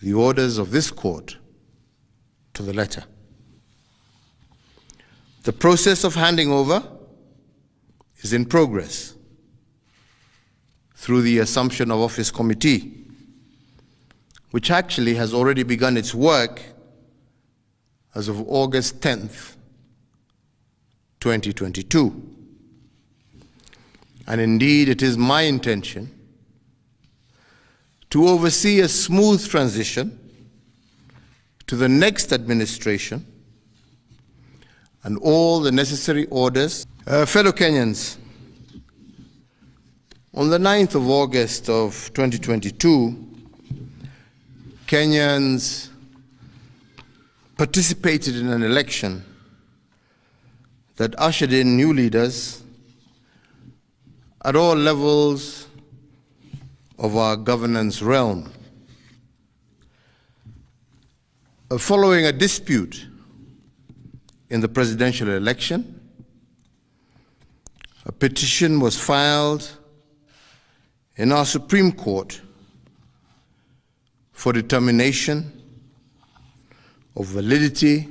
the orders of this court to the letter. The process of handing over is in progress through the Assumption of Office Committee, which actually has already begun its work as of August 10th, 2022. And indeed, it is my intention to oversee a smooth transition to the next administration and all the necessary orders. Fellow Kenyans, on the 9th of August of 2022, Kenyans participated in an election that ushered in new leaders at all levels of our governance realm. Following a dispute in the presidential election, a petition was filed in our Supreme Court for determination of validity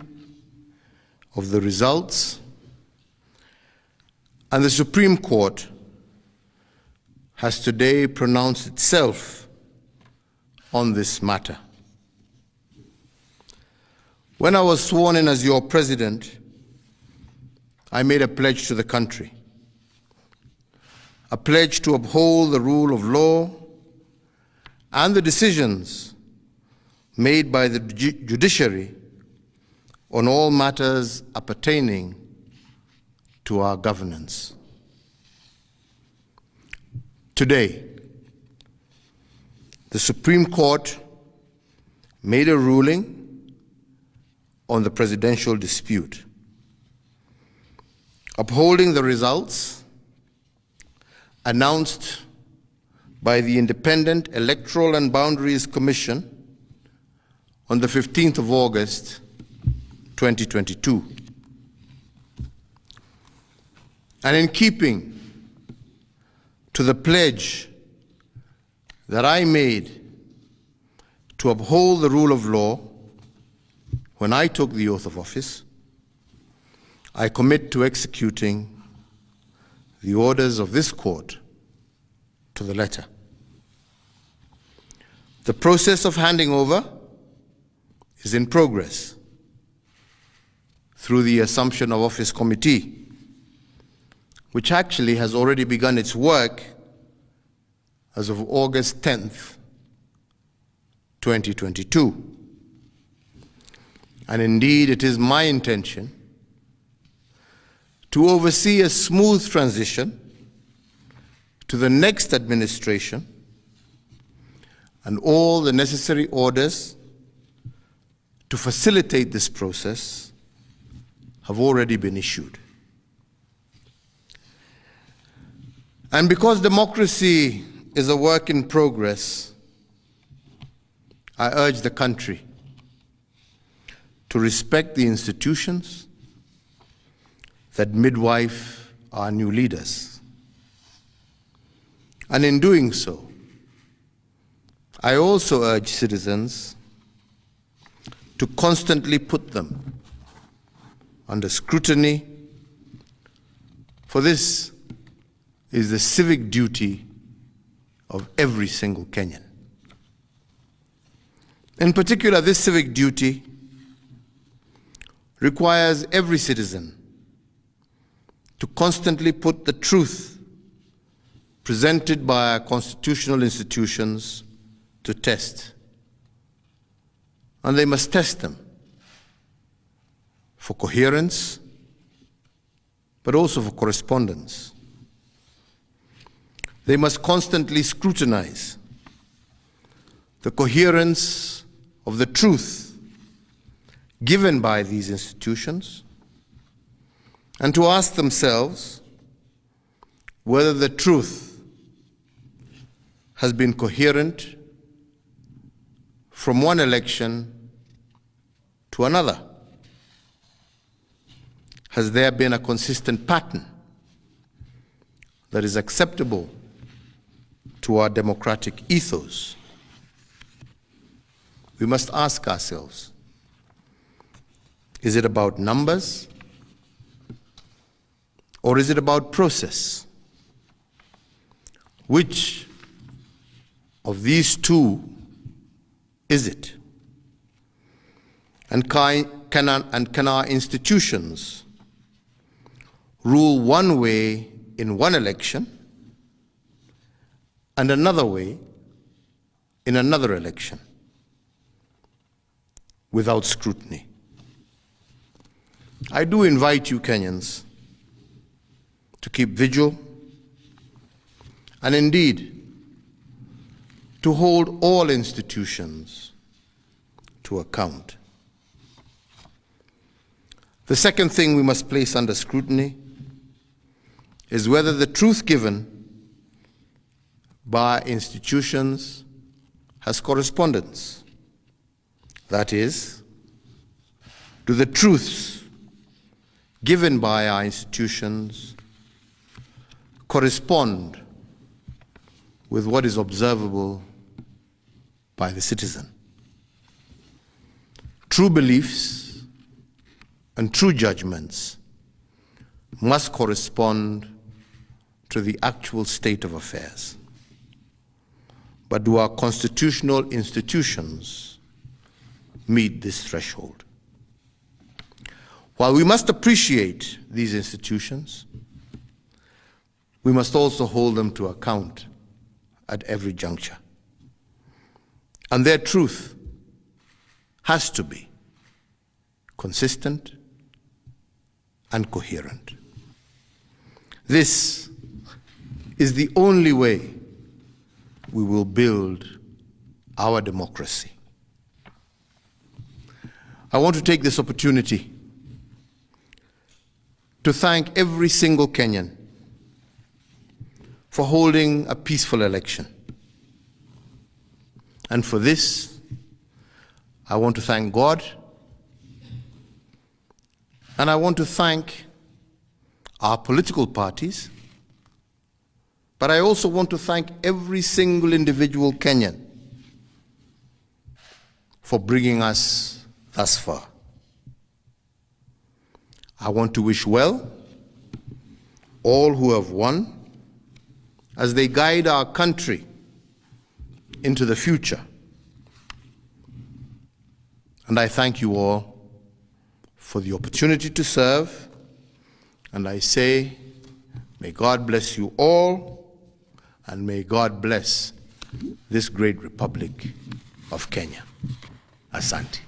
of the results, and the Supreme Court has today pronounced itself on this matter. When I was sworn in as your president, I made a pledge to the country, a pledge to uphold the rule of law and the decisions made by the judiciary on all matters appertaining to our governance. Today, the Supreme Court made a ruling on the presidential dispute, upholding the results announced by the Independent Electoral and Boundaries Commission on the 15th of August, 2022. And in keeping to the pledge that I made to uphold the rule of law when I took the oath of office, I commit to executing the orders of this court to the letter. The process of handing over is in progress through the Assumption of Office Committee, which actually has already begun its work as of August 10th, 2022. And indeed, it is my intention to oversee a smooth transition to the next administration, and all the necessary orders to facilitate this process have already been issued. And because democracy is a work in progress, I urge the country to respect the institutions that midwife our new leaders. And in doing so, I also urge citizens to constantly put them under scrutiny, for this is the civic duty of every single Kenyan. In particular, this civic duty requires every citizen to constantly put the truth presented by our constitutional institutions to test. And they must test them for coherence, but also for correspondence. They must constantly scrutinize the coherence of the truth given by these institutions, and to ask themselves whether the truth has been coherent from one election to another. Has there been a consistent pattern that is acceptable to our democratic ethos? we must ask ourselves, is it about numbers or is it about process? Which of these two is it? And can our institutions rule one way in one election and another way in another election without scrutiny? I do invite you, Kenyans, to keep vigil and indeed to hold all institutions to account. The second thing we must place under scrutiny is whether the truth given by institutions has correspondence. That is, do the truths given by our institutions correspond with what is observable by the citizen? True beliefs and true judgments must correspond to the actual state of affairs. But do our constitutional institutions meet this threshold? While we must appreciate these institutions, we must also hold them to account at every juncture. And their truth has to be consistent and coherent. This is the only way we will build our democracy. I want to take this opportunity to thank every single Kenyan for holding a peaceful election. And for this, I want to thank God, and I want to thank our political parties, but I also want to thank every single individual Kenyan for bringing us thus far. I want to wish well all who have won as they guide our country into the future. And I thank you all for the opportunity to serve, and I say, may God bless you all, and may God bless this great Republic of Kenya. Asante.